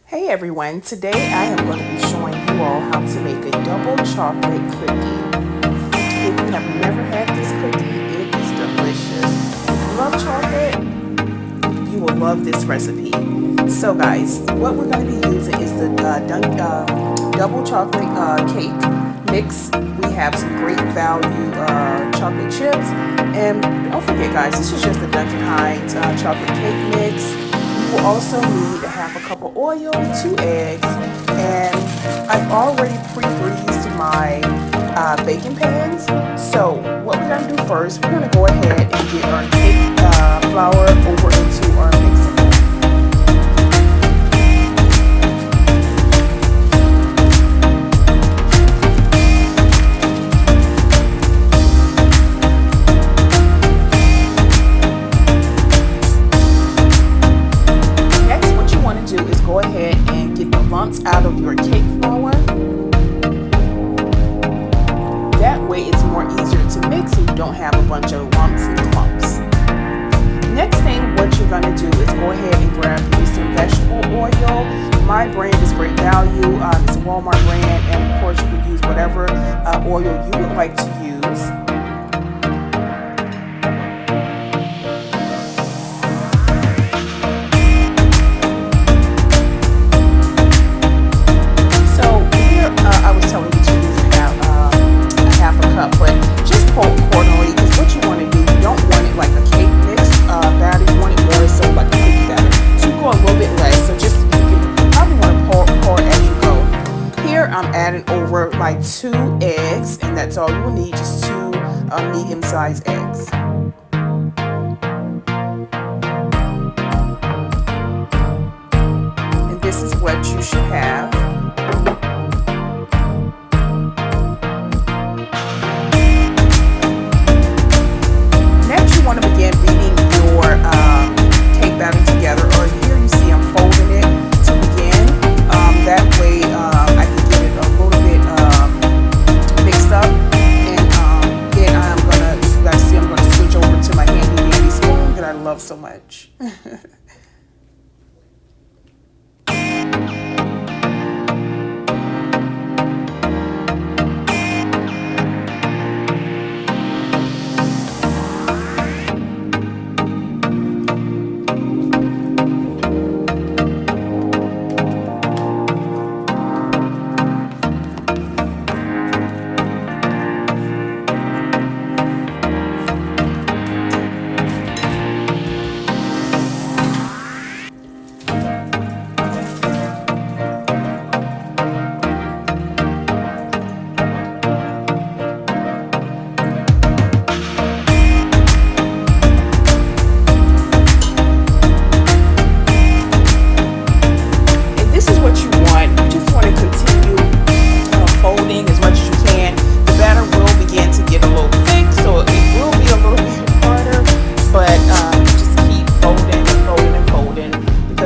Hey everyone, today I am going to be showing you all how to make a double chocolate cookie. If you have never had this cookie, it is delicious. If you love chocolate, you will love this recipe. So guys, what we're going to be using is the double chocolate cake mix. We have some great value chocolate chips. And don't forget guys, this is just the Duncan Hines chocolate cake mix. You will also need a half a cup of oil, 2 eggs, and I've already pre-greased my baking pans. So what we're going to do first, we're going to go ahead and get our cake flour over into our mixing bowl. Go ahead and get the lumps out of your cake flour. That way it's more easier to mix and you don't have a bunch of lumps and clumps. Next thing, what you're going to do is go ahead and grab you some vegetable oil. My brand is Great Value. It's a Walmart brand, and of course you can use whatever oil you would like to use. I'm adding over my 2 eggs, and that's all you will need, just 2 medium-sized eggs. And this is what you should have. Next, you want to begin beating your cake batter together, or here you see I'm folding it to begin. That way I can get it a little bit mixed up, and then I'm gonna, you guys see, I'm gonna switch over to my handy dandy spoon that I love so much.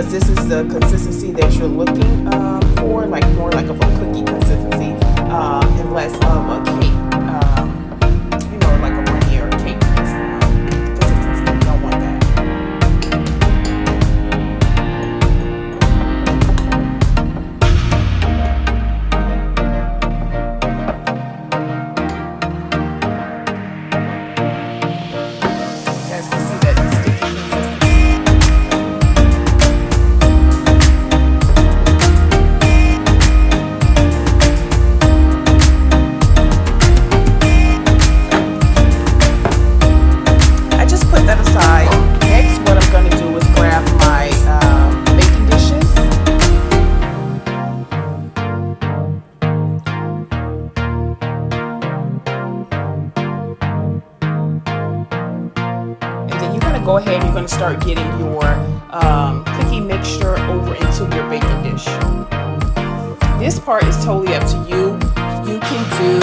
This is the consistency that you're looking for, like more like of a cookie consistency and less of a cake, like a runny or cake consistency. You don't want that. You guys can see that sticky consistency. Go ahead, you're going to start getting your cookie mixture over into your baking dish. This part is totally up to you. You can do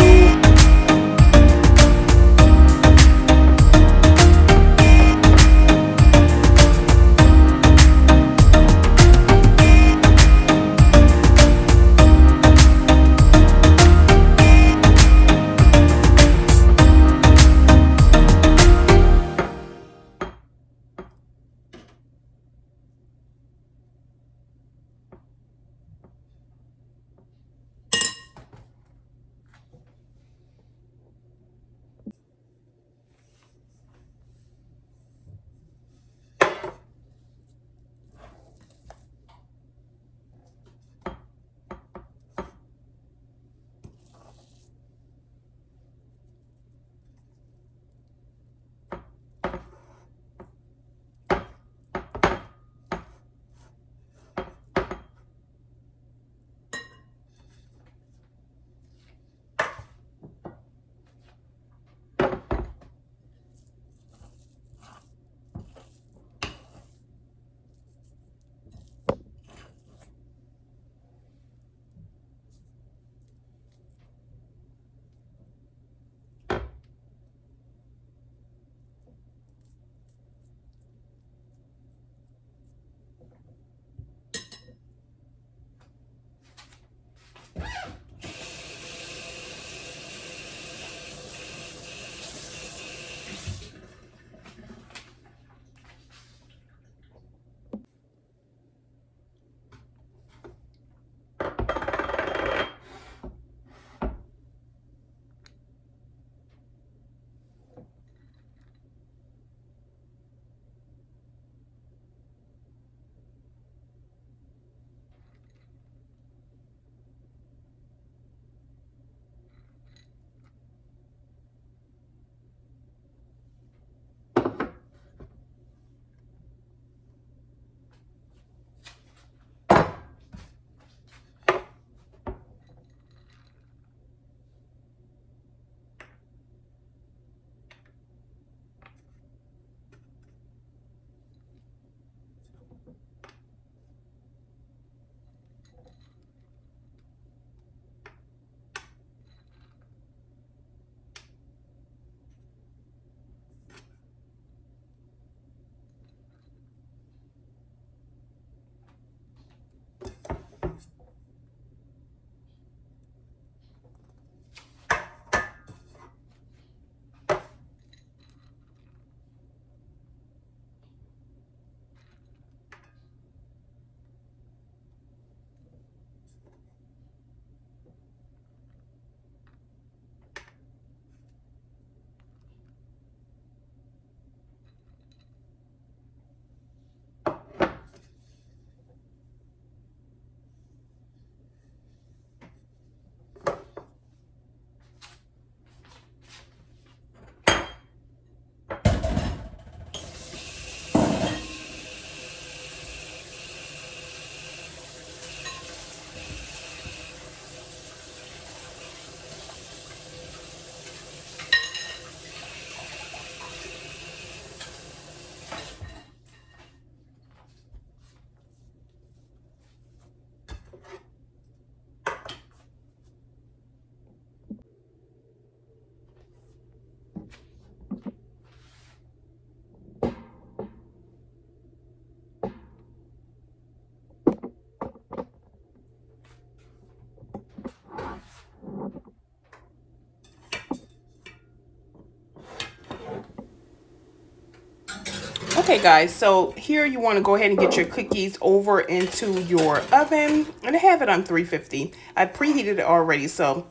Okay guys, so here you want to go ahead and get your cookies over into your oven, and I have it on 350. I preheated it already, so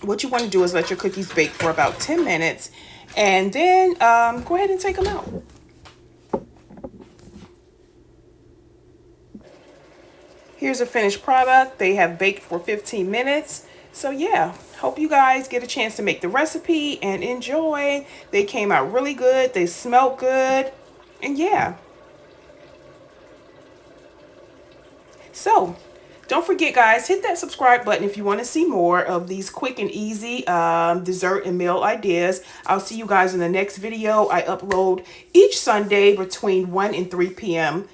what you want to do is let your cookies bake for about 10 minutes, and then go ahead and take them out. Here's a finished product. They have baked for 15 minutes. So yeah, hope you guys get a chance to make the recipe and enjoy. They came out really good. They smelled good. And yeah. So don't forget guys, hit that subscribe button if you want to see more of these quick and easy dessert and meal ideas. I'll see you guys in the next video. I upload each Sunday between 1 and 3 p.m.